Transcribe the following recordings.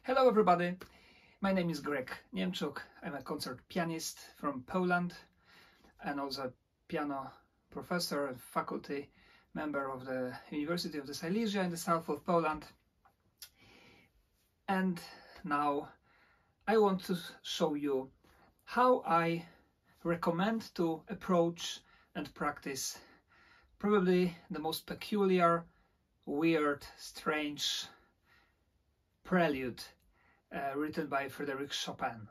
Hello everybody, my name is Niemczuk. I'm a concert pianist from Poland and also a piano professor and faculty member of the University of the Silesia in the south of Poland. And now I want to show you how I recommend to approach and practice probably the most peculiar, weird, strange Prelude written by Chopin.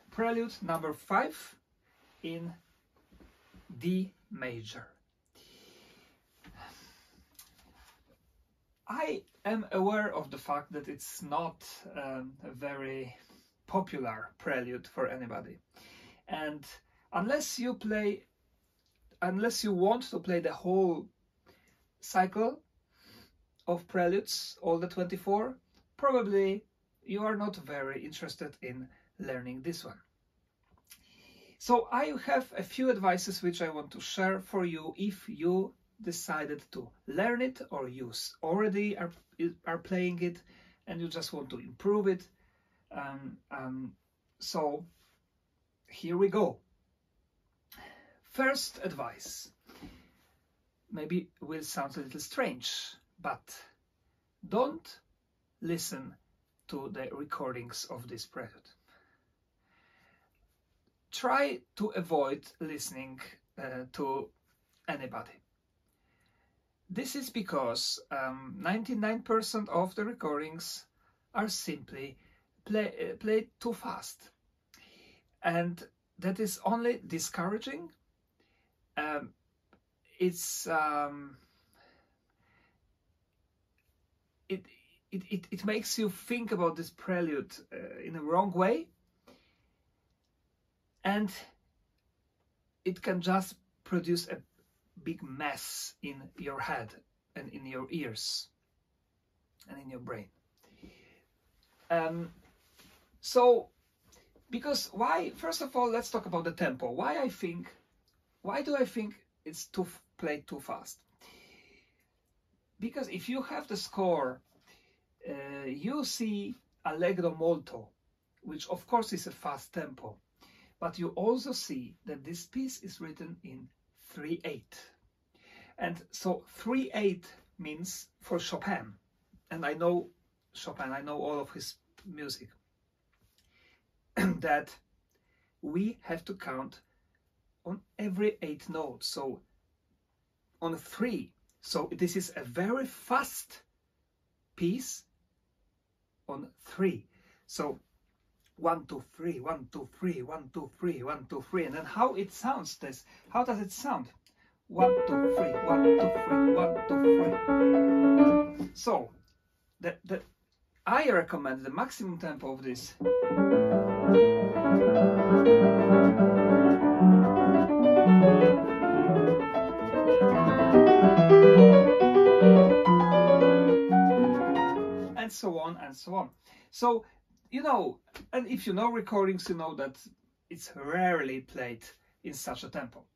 Prelude number 5 in D major. I am aware of the fact that it's not a very popular prelude for anybody, and unless you want to play the whole cycle of preludes, all the 24, probably you are not very interested in learning this one. So I have a few advices which I want to share for you if you decided to learn it, or you already are playing it and you just want to improve it. So here we go. First advice, maybe will sound a little strange, but don't listen to the recordings of this prelude. Try to avoid listening to anybody. This is because 99% of the recordings are simply played too fast, and that is only discouraging. It makes you think about this prelude in a wrong way, and it can just produce a big mess in your head and in your ears and in your brain. Because why? First of all, let's talk about the tempo. Why do I think it's played too fast? Because if you have the score, you see allegro molto, which of course is a fast tempo, but you also see that this piece is written in 3/8. And so 3/8 means for Chopin, and I know Chopin, I know all of his music, that we have to count on every 8 notes, so on 3. So this is a very fast piece on 3. So 1, 2, 3, 1, 2, 3, 1, 2, 3, 1, 2, 3, and then how it sounds. How does it sound? 1, 2, 3, 1, 2, 3, 1, 2, 3. So I recommend the maximum tempo of this. And so on and so on. So, you know, and if you know recordings, you know that it's rarely played in such a tempo.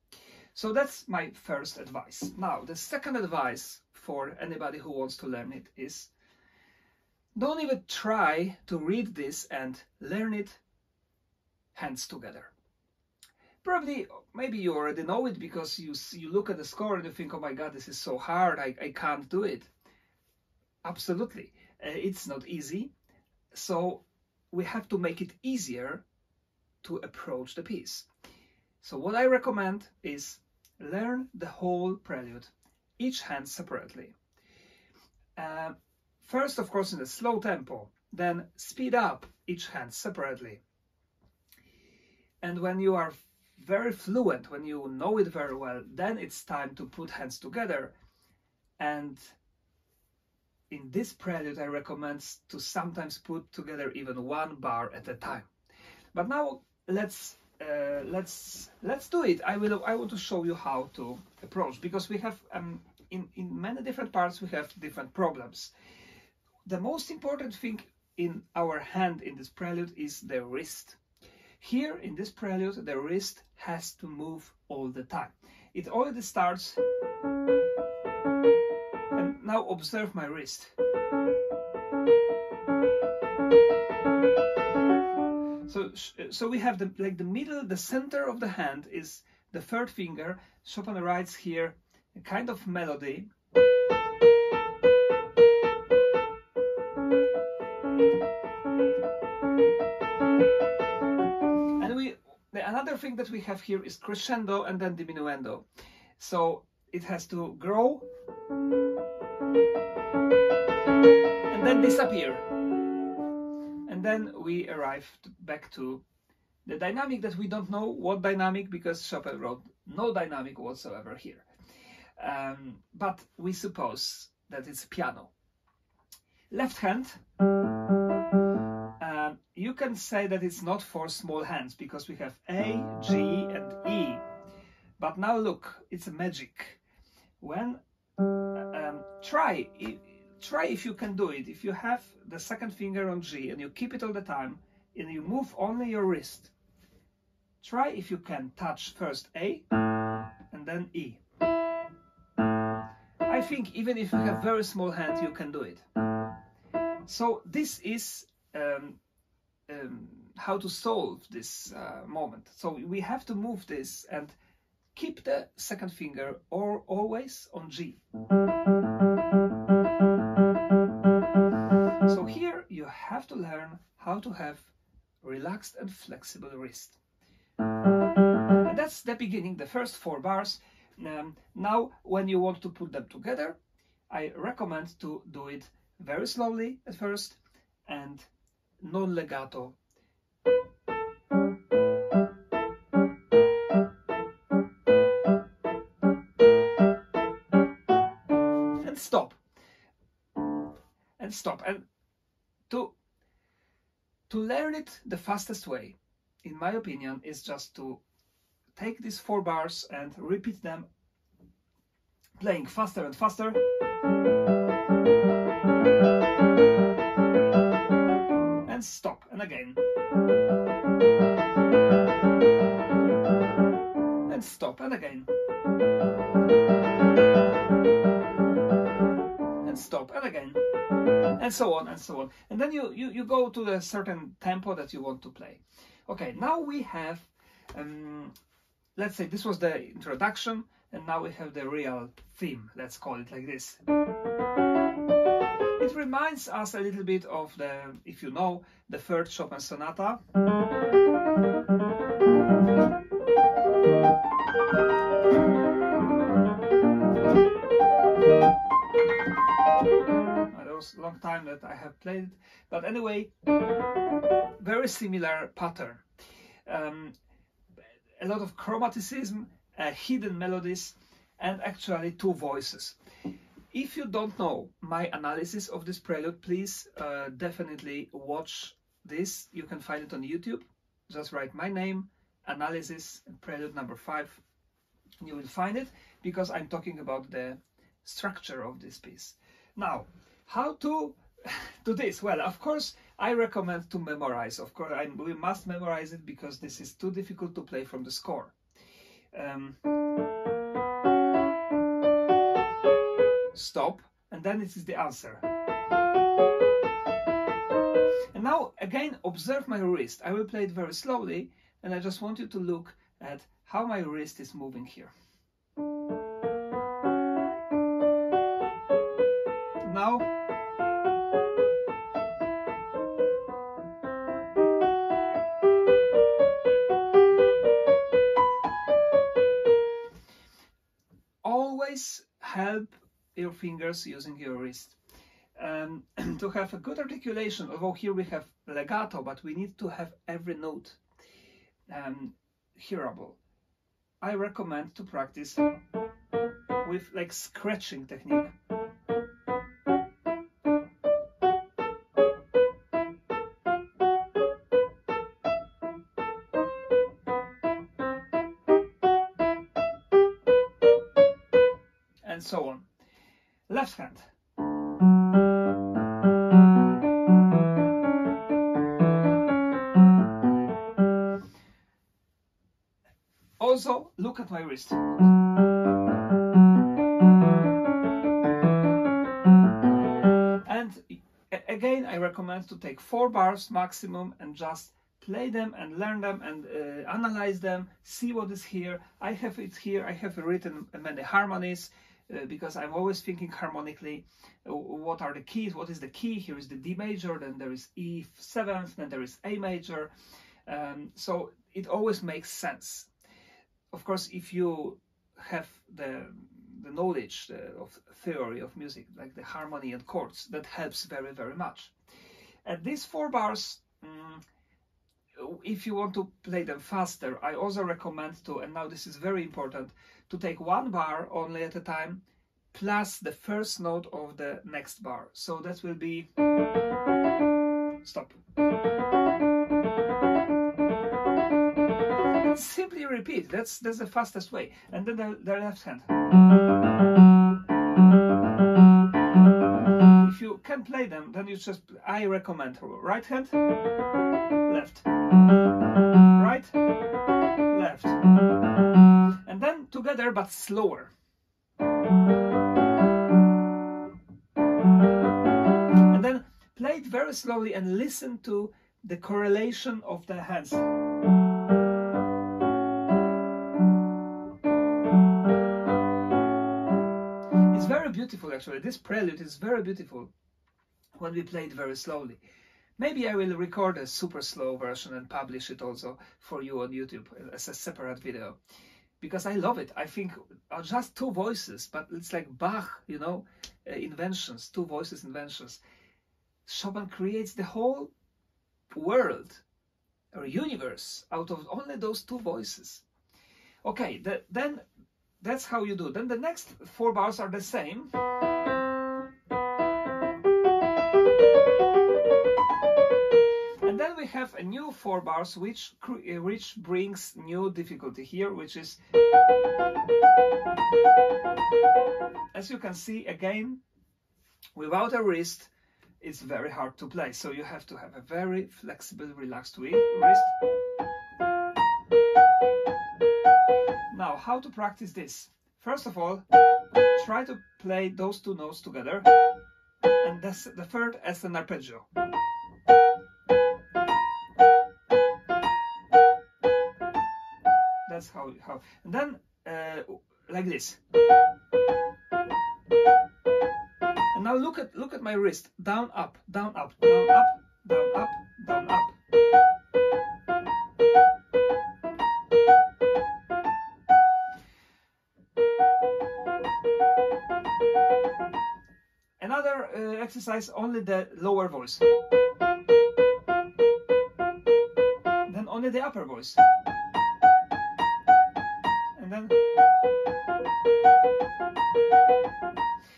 So that's my first advice. Now, the second advice for anybody who wants to learn it is, don't even try to read this and learn it hands together. Probably, maybe you already know it because you look at the score and you think, oh my God, this is so hard, I can't do it. Absolutely. It's not easy, so we have to make it easier to approach the piece. So what I recommend is learn the whole prelude, each hand separately. First, of course, in a slow tempo, then speed up each hand separately. And when you are very fluent, when you know it very well, then it's time to put hands together. And in this prelude, I recommend to sometimes put together even 1 bar at a time. But now let's do it. I want to show you how to approach, because we have in many different parts we have different problems. The most important thing in our hand in this prelude is the wrist. Here in this prelude, the wrist has to move all the time. It already starts. And now observe my wrist. so we have the middle, the center of the hand is the third finger. Chopin writes here a kind of melody. And another thing that we have here is crescendo and then diminuendo. So it has to grow and then disappear. And then we arrive back to the dynamic that we don't know what dynamic, because Chopin wrote no dynamic whatsoever here. But we suppose that it's piano. Left hand, you can say that it's not for small hands because we have A, G and E. But now look, it's a magic. When try if you can do it. If you have the second finger on G and you keep it all the time and you move only your wrist, try if you can touch first A and then E. I think even if you have very small hand, you can do it. So this is how to solve this moment. So we have to move this and keep the second finger or always on G. So here you have to learn how to have relaxed and flexible wrist. And that's the beginning, the first 4 bars. Now, when you want to put them together, I recommend to do it very slowly at first and non-legato. And stop. And stop. And to learn it, the fastest way, in my opinion, is just to take these 4 bars and repeat them, playing faster and faster. And stop, and again. And stop, and again. And stop, and again. And so on, and so on. And then you go to a certain tempo that you want to play. Okay, now we have, let's say this was the introduction, and now we have the real theme, let's call it like this. It reminds us a little bit of the, if you know, the third Chopin sonata. It was a long time that I have played it, but anyway, very similar pattern. A lot of chromaticism, hidden melodies, and actually 2 voices. If you don't know my analysis of this prelude, please definitely watch this. You can find it on YouTube. Just write my name, analysis, and prelude number 5. And you will find it, because I'm talking about the structure of this piece. Now, how to do this? Well, of course, I recommend to memorize. Of course, we must memorize it because this is too difficult to play from the score. Stop, and then this is the answer. And now, again, observe my wrist. I will play it very slowly, and I just want you to look at how my wrist is moving here. Now, always help your fingers using your wrist to have a good articulation. Although here we have legato, but we need to have every note hearable. I recommend to practice with like scratching technique. And so on. Left hand. Also, look at my wrist. And again, I recommend to take 4 bars maximum and just play them and learn them and analyze them, see what is here. I have it here. I have written many harmonies because I'm always thinking harmonically. What are the keys? What is the key? Here is the D major, then there is E7, then there is A major. So it always makes sense. Of course, if you have the knowledge of theory of music, like the harmony and chords, that helps very, very much. And these 4 bars, if you want to play them faster, I also recommend to, and now this is very important, to take 1 bar only at a time, plus the first note of the next bar. So that will be, stop. And simply repeat, that's the fastest way. And then the left hand. If you can play them, then you just, I recommend right hand, left, right, left, and then together but slower. And then play it very slowly and listen to the correlation of the hands. It's very beautiful actually. This prelude is very beautiful when we play it very slowly. Maybe I will record a super slow version and publish it also for you on YouTube as a separate video, because I love it. I think just 2 voices, but it's like Bach, you know, inventions, 2 voices inventions. Chopin creates the whole world or universe out of only those 2 voices. Okay, then that's how you do. Then the next 4 bars are the same. And then we have a new 4 bars which brings new difficulty here, which is, as you can see, again, without a wrist, it's very hard to play. So you have to have a very flexible, relaxed wrist. Now, how to practice this? First of all, try to play those 2 notes together, and the 3rd as an arpeggio. That's how, and then like this. And now look at my wrist. Down, up, down, up, down, up, down, up, down, up. Another exercise, only the lower voice. Then only the upper voice. And then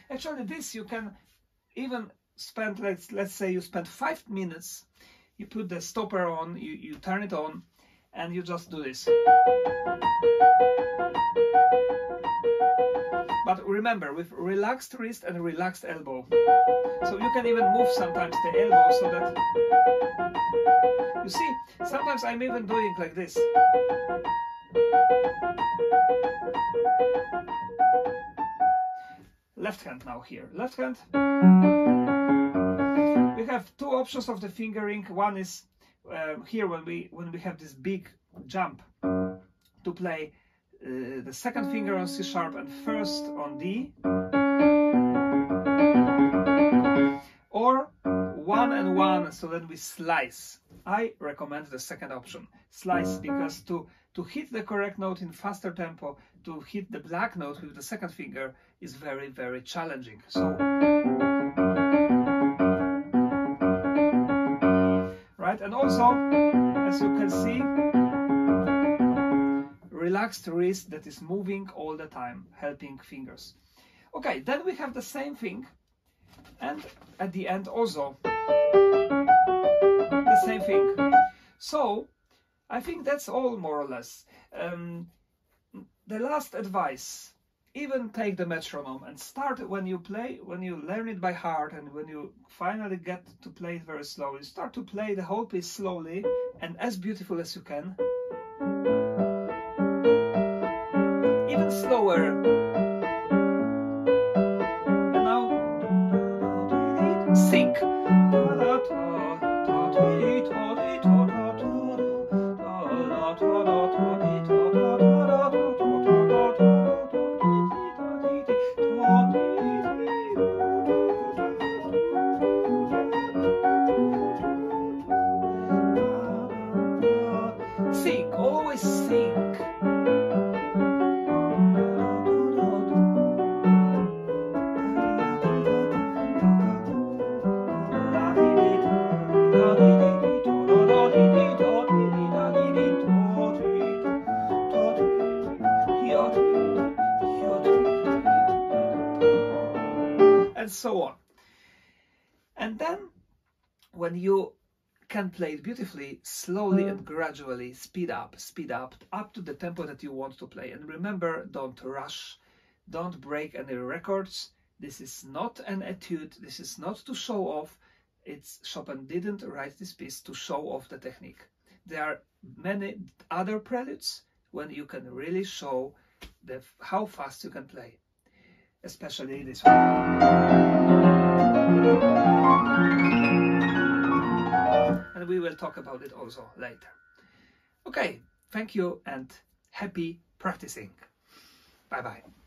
actually this you can even spend, let's say you spend 5 minutes, you put the stopper on, you turn it on, and you just do this. But remember, with relaxed wrist and relaxed elbow. So you can even move sometimes the elbow so that, you see, sometimes I'm even doing like this. Left hand now here. Left hand. We have 2 options of the fingering. One is here when we have this big jump to play the 2nd finger on C sharp and 1st on D, or 1 and 1, so then we slice. I recommend the 2nd option, slice, because to hit the correct note in faster tempo, to hit the black note with the 2nd finger is very, very challenging. So, right, and also, as you can see, relaxed wrist that is moving all the time, helping fingers. Okay, then we have the same thing, and at the end also the same thing. So I think that's all more or less. The last advice, even take the metronome and start when you play, when you learn it by heart, and when you finally get to play it very slowly, start to play the whole piece slowly and as beautiful as you can. Even slower. And now sync. when you can play it beautifully, slowly and gradually speed up to the tempo that you want to play. And remember, don't rush, don't break any records. This is not an etude, this is not to show off. Chopin didn't write this piece to show off the technique. There are many other preludes when you can really show how fast you can play, especially this one. And we will talk about it also later. Okay, thank you and happy practicing. Bye bye.